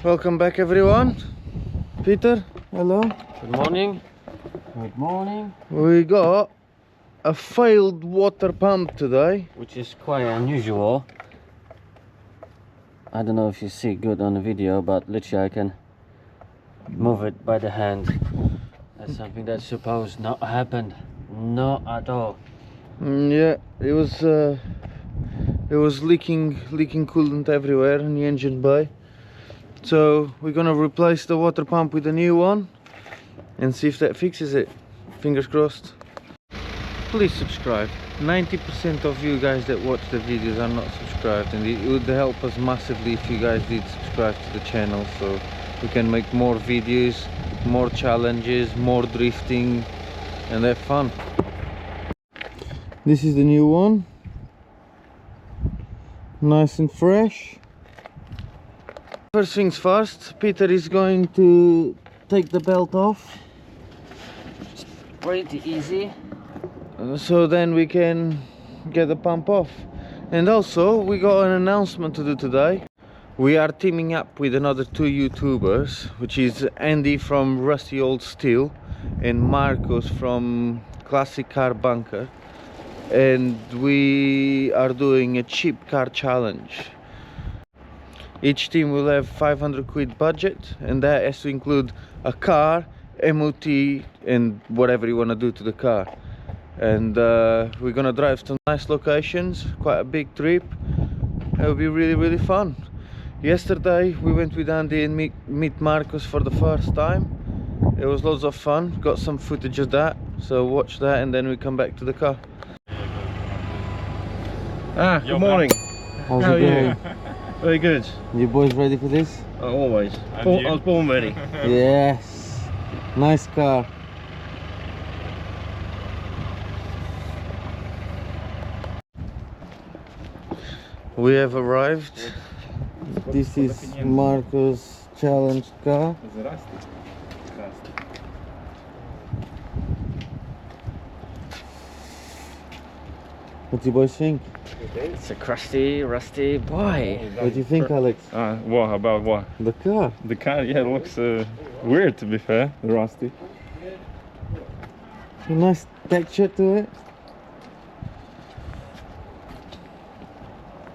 Welcome back everyone. Peter, hello. Good morning. Good morning. We got a failed water pump today. Which is quite unusual. I don't know if you see good on the video, but literally I can move it by the hand. That's something that's supposed not happen. Not at all. Yeah, it was leaking coolant everywhere in the engine bay. So we're gonna replace the water pump with a new one and see if that fixes it. Fingers crossed. Please subscribe. 90% of you guys that watch the videos are not subscribed, and it would help us massively if you guys did subscribe to the channel, so we can make more videos, more challenges, more drifting, and have fun. This is the new one, nice and fresh. First things first, Peter is going to take the belt off. It's pretty easy. So then we can get the pump off. And also we got an announcement to do today. We are teaming up with another two YouTubers, which is Andy from Rusty Old Steel and Marcos from Classic Car Bunker, and we are doing a cheap car challenge. Each team will have 500 quid budget, and that has to include a car, MOT, and whatever you want to do to the car. And we're gonna drive to nice locations, quite a big trip. It'll be really fun. Yesterday we went with Andy and meet Marcos for the first time. It was loads of fun, got some footage of that, so watch that and then we come back to the car. Good morning. How's How it are going? you? Very good. You boys ready for this? Always. I was born ready. Yes. Nice car. We have arrived. This is Marcos' challenge car. What do you boys think? It's a crusty, rusty boy. What do you think, Alex? What about what? The car. The car, yeah, looks weird to be fair. Rusty. A nice texture to it.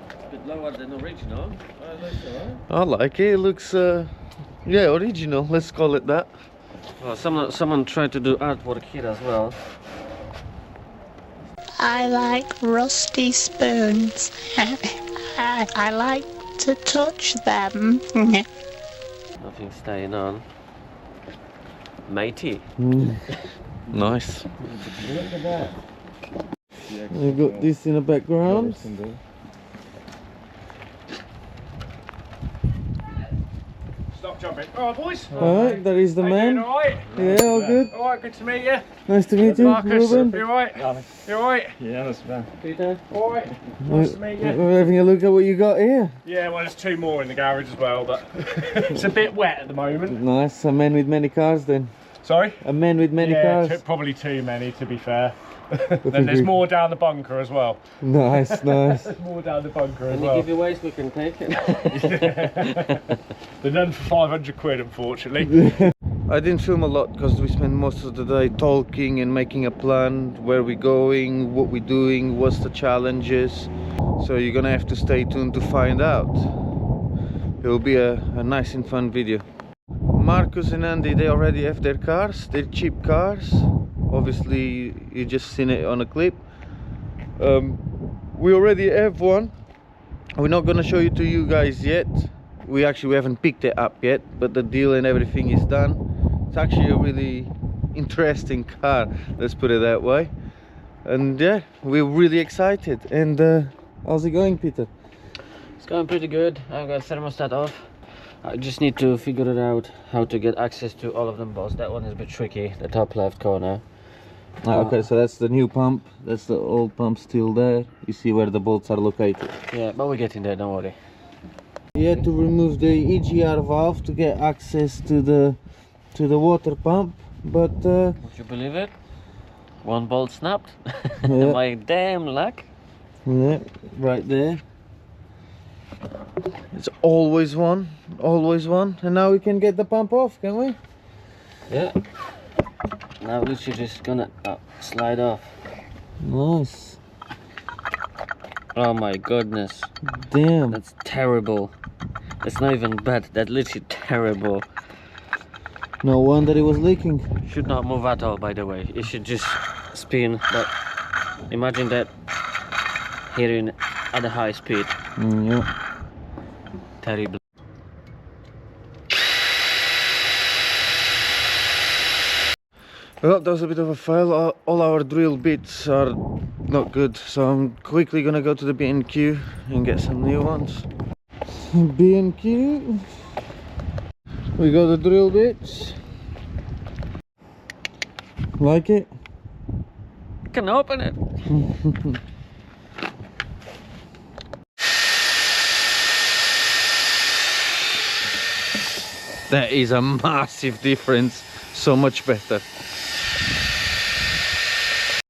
A bit lower than original. I like it. It looks, yeah, original. Let's call it that. Well, someone tried to do artwork here as well. I like rusty spoons. I like to touch them. Nothing staying on. Matey. Nice. We've got this in the background. Stop jumping. Alright, boys. Alright, that is the man. Alright? Yeah, all good. Alright, good to meet you. Nice to meet you, Marcus, Ruben. you alright? You alright? Yeah, that's fine. Peter. Alright. Nice to meet you. We're having a look at what you got here. Yeah, well, there's two more in the garage as well, but it's a bit wet at the moment. Nice, a man with many cars then. Sorry? A man with many cars. Probably too many, to be fair. Then there's more down the bunker as well. Nice, nice. There's more down the bunker as Any well. giveaways we can take it? They're done for 500 quid, unfortunately. I didn't film a lot because we spent most of the day talking and making a plan, where we're going, what we're doing, what's the challenges. So you're gonna have to stay tuned to find out. It'll be a nice and fun video. Marcus and Andy, they already have their cars. They're cheap cars. Obviously you just seen it on a clip. We already have one. We're not gonna show it to you guys yet. We haven't picked it up yet, but the deal and everything is done. It's actually a really interesting car, let's put it that way. And yeah, we're really excited. And how's it going, Peter? It's going pretty good. I've got thermostat off. I just need to figure it out how to get access to all of them bolts. That one is a bit tricky, the top left corner. Okay, so that's the new pump. That's the old pump still there. You see where the bolts are located. Yeah, but we're getting there, don't worry. You had to remove the EGR valve to get access to the water pump, but Would you believe it? One bolt snapped. Yeah. My damn luck. yeah, right there. It's always one, and now we can get the pump off, can we? Yeah. Now literally just gonna slide off. Nice. Oh my goodness. Damn. That's terrible. It's not even bad, that's literally terrible. No wonder it was leaking. Should not move at all, by the way. It should just spin, but imagine that hitting at a high speed. Yeah. Terrible. Well, that was a bit of a fail. All our drill bits are not good, so I'm quickly gonna go to the B&Q and get some new ones. B&Q. We got the drill bits. Like it? I can open it. That is a massive difference. So much better.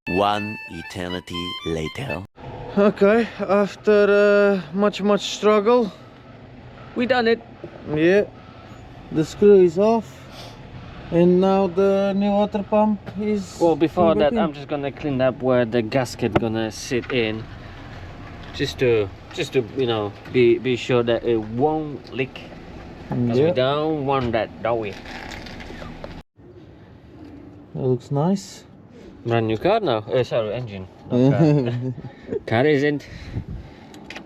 One eternity later. Okay, after much struggle, We done it. yeah, the screw is off, and now the new water pump is. Well, before that, working. I'm just gonna clean up where the gasket gonna sit in, just to you know be sure that it won't leak. Because we Yeah, don't want that, don't we? that looks nice. Brand new car now. Sorry, engine. Not car. Car isn't.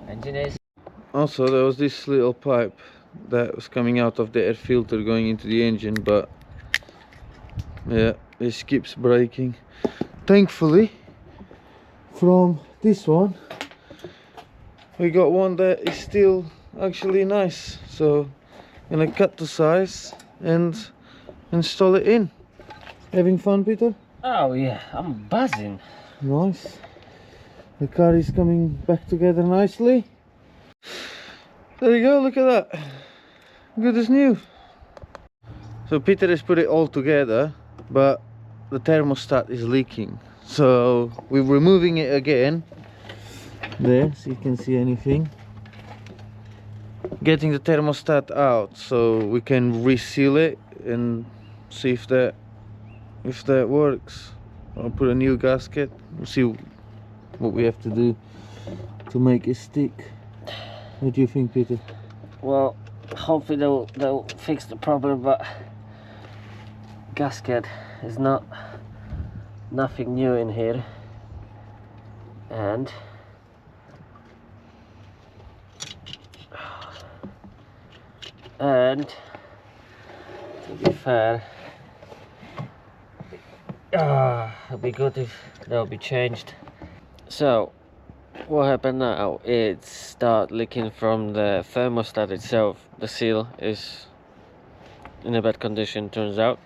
Engine is. Also, there was this little pipe that was coming out of the air filter going into the engine, but yeah, this keeps breaking. Thankfully, from this one, we got one that is still actually nice. So, I'm gonna cut the size and install it in. Having fun, Peter? Oh yeah, I'm buzzing. Nice. The car is coming back together nicely. There you go, look at that. Good as new. So Peter has put it all together, but the thermostat is leaking. So we're removing it again. There, so you can see anything. Getting the thermostat out so we can reseal it and see if that works. I'll put a new gasket. We'll see what we have to do to make it stick. What do you think, Peter? Well, hopefully they'll fix the problem, but gasket is nothing new in here, and to be fair, it'd be good if they'll be changed. So what happened now, it start leaking from the thermostat itself. The seal is in a bad condition, turns out.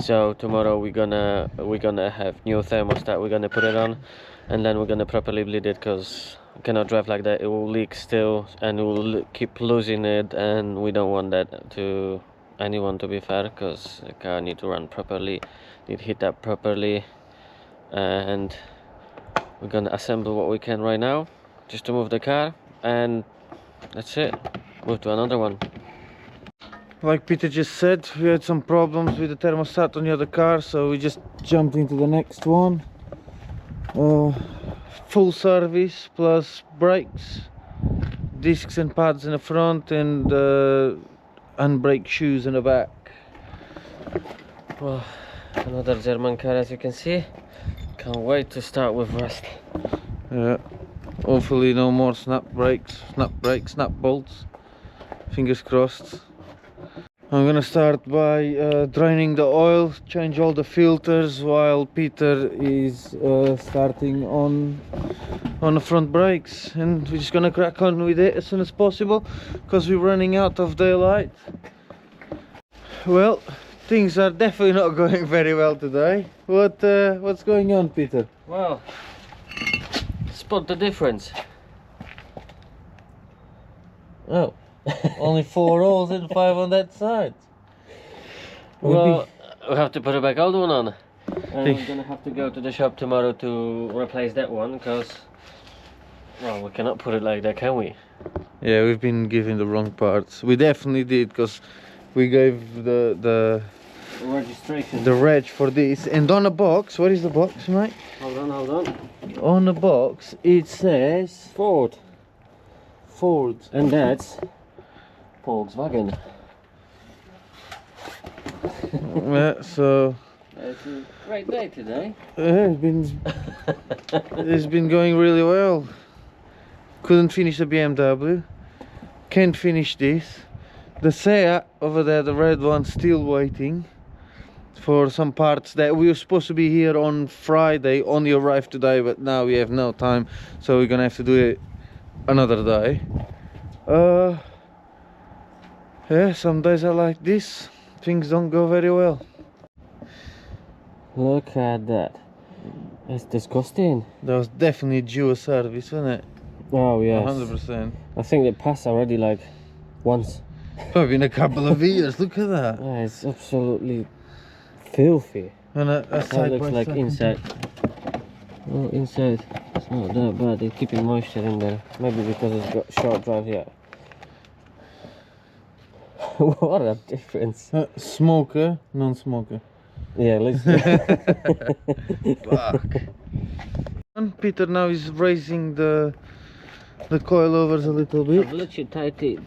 So tomorrow we're gonna have new thermostat. We're gonna put it on, and then we're gonna properly bleed it, because we cannot drive like that. It will leak still, and we'll keep losing it, and we don't want that to anyone, to be fair, because the car need to run properly, need heat up properly, and we're gonna assemble what we can right now just to move the car, and that's it. Move to another one. Like Peter just said, we had some problems with the thermostat on the other car, so we just jumped into the next one. Full service plus brakes, discs and pads in the front, and handbrake shoes in the back. Well, another German car, as you can see. Can't wait to start with rust. Yeah, hopefully no more snap bolts. Fingers crossed. I'm gonna start by draining the oil, change all the filters, while Peter is starting on the front brakes, and we're just gonna crack on with it as soon as possible, because we're running out of daylight. Well, things are definitely not going very well today. What's going on, Peter? Well, spot the difference. Oh, only 4 holes and 5 on that side. Well, we have to put a back old one on, and we're gonna have to go to the shop tomorrow to replace that one, because Well, we cannot put it like that, can we? Yeah, we've been given the wrong parts. We definitely did, because we gave the Registration. reg for this. And on the box, what is the box, mate? Hold on. On the box, it says Ford. Ford. And that's Volkswagen. Yeah, so It's a great day today. it's been going really well. Couldn't finish the BMW. Can't finish this. The Seat over there, the red one, still waiting for some parts that we were supposed to be here on Friday, only arrived today, but now we have no time, so we're gonna have to do it another day. Yeah, some days are like this. Things don't go very well. Look at that. It's disgusting. That was definitely due a service, wasn't it? Oh yes. 100%. I think they passed already like once. Probably in a couple of years. Look at that. Yeah, it's absolutely filthy. And a That side looks by like side. inside. Oh, inside it's not that bad. It's keeping moisture in there. Maybe because it's got short drive here. What a difference. Smoker, non-smoker. Yeah, let's. Fuck. And Peter now is raising the coilovers a little bit. I've literally tightening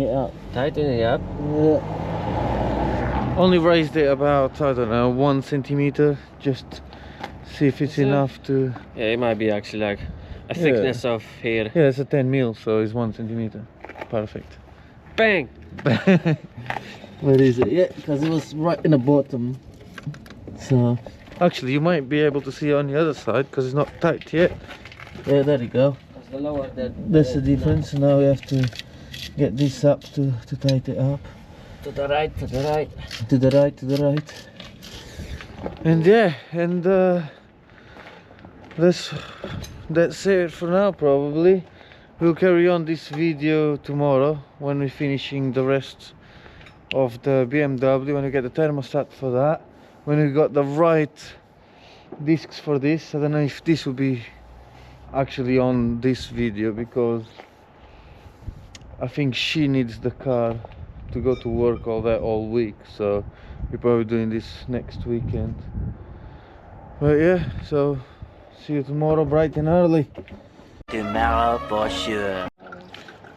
it up. Tighten it up. Yeah. Only raised it about, I don't know, 1 centimeter. Just see if it's enough to. Yeah, it might be actually like a thickness of here. Yeah, it's a 10 mil, so it's 1 centimeter. Perfect. Bang! Where is it? Yeah, because it was right in the bottom. So actually, you might be able to see it on the other side because it's not tight yet. Yeah, there you go. That's the lower That's the difference. Now we have to get this up to tighten it up. To the right, to the right. To the right, to the right. And yeah, and that's it for now probably. We'll carry on this video tomorrow when we're finishing the rest of the BMW, when we get the thermostat for that, when we got the right discs for this. I don't know if this will be actually on this video because I think she needs the car to go to work all week, so we're probably doing this next weekend. But yeah, so see you tomorrow bright and early. Tomorrow for sure.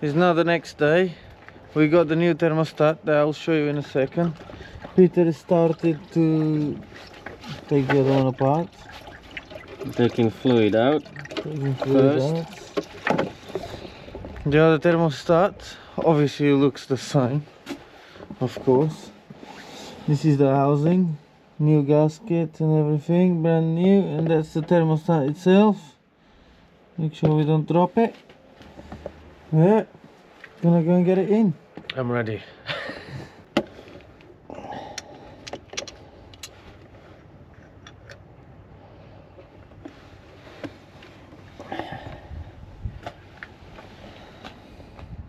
It's now the next day. We got the new thermostat that I'll show you in a second. Peter started to take the other one apart. Taking fluid out. First. The other thermostat obviously looks the same, of course. This is the housing, new gasket and everything, brand new, and that's the thermostat itself. Make sure we don't drop it. Yeah, gonna go and get it in. I'm ready.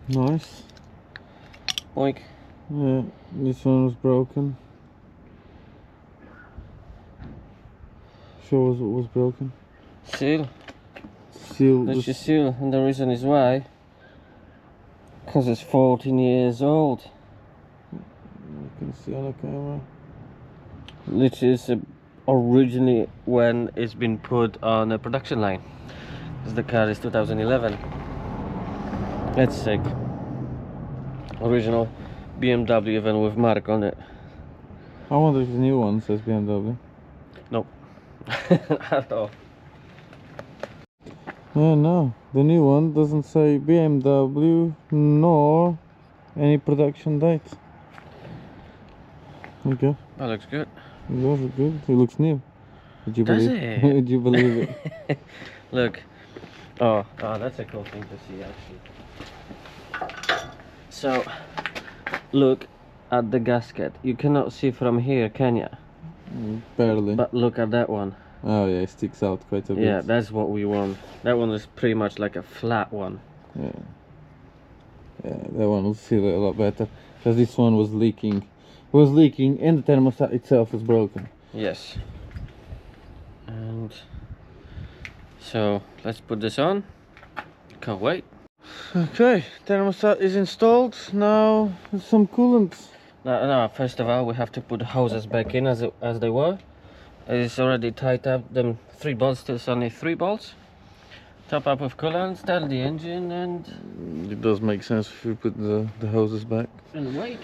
Nice. Boink. Yeah, this one was broken. Show us what was broken. Seal. Seal. That's your seal, and the reason is why. Because it's 14 years old. You can see on the camera. Which is originally when it's been put on a production line. Because the car is 2011. That's sick. Original BMW, even with mark on it. I wonder if the new one says BMW. Nope. At all. Yeah, no, the new one doesn't say BMW nor any production date. Okay. That looks good. It looks good. It looks new. Would you Does believe it? Would you believe it? Look. Oh, that's a cool thing to see actually. So, look at the gasket. You cannot see from here, can you? Barely. But look at that one. Oh yeah, it sticks out quite a bit. Yeah, that's what we want. That one is pretty much like a flat one. Yeah. Yeah, that one will seal it a lot better. Because this one was leaking. It was leaking and the thermostat itself was broken. Yes. And So let's put this on. Can't wait. Okay, thermostat is installed. Now some coolant. No, first of all we have to put the hoses back in as they were. It's already tied up. Them 3 bolts, there's only 3 bolts. Top up with coolant, start the engine and It does make sense if you put the hoses back. wait.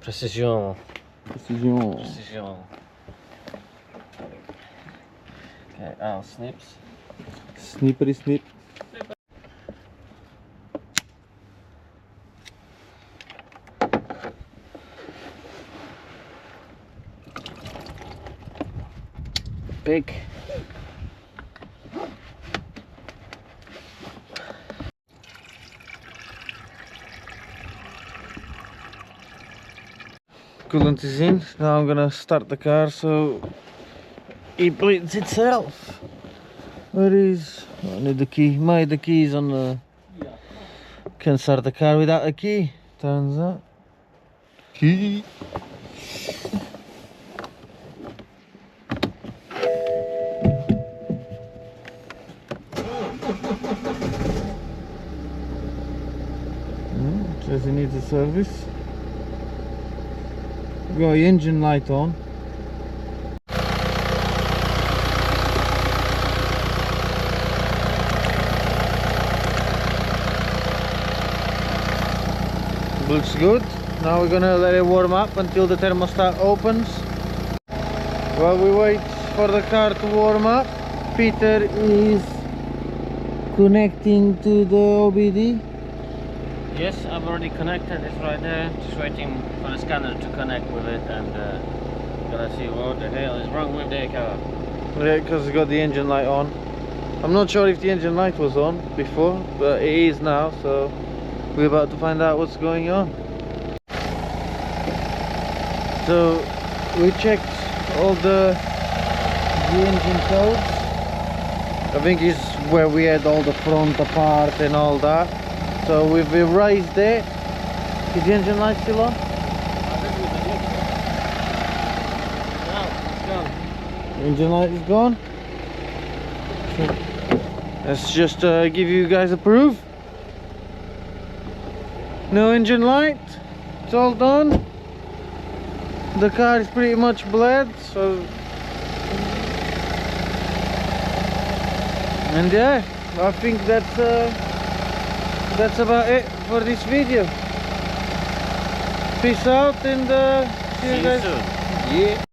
Precision. Precision. Okay, our snips. Snippery snip. Big. Coolant is in. Now I'm gonna start the car so it bleeds itself. Where is? I need the key. The key is on the. Can start the car without a key. Turns out. Key. Says it needs a service. Got the engine light on. Looks good. Now we're gonna let it warm up until the thermostat opens. While we wait for the car to warm up, Peter is connecting to the OBD. Yes, I've already connected. It's right there. Just waiting for the scanner to connect with it and gotta see what the hell is wrong with the car. Yeah, because it's got the engine light on. I'm not sure if the engine light was on before, but it is now, so we're about to find out what's going on. So we checked all the engine codes. I think it's where we had all the front apart and all that. So we've erased it. Is the engine light still on? No, it's gone. Engine light is gone. So let's just give you guys a proof. No engine light. It's all done. The car is pretty much bled. So, and yeah, I think that's about it for this video. Peace out and see you guys soon. Yeah.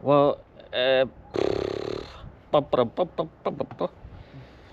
Well,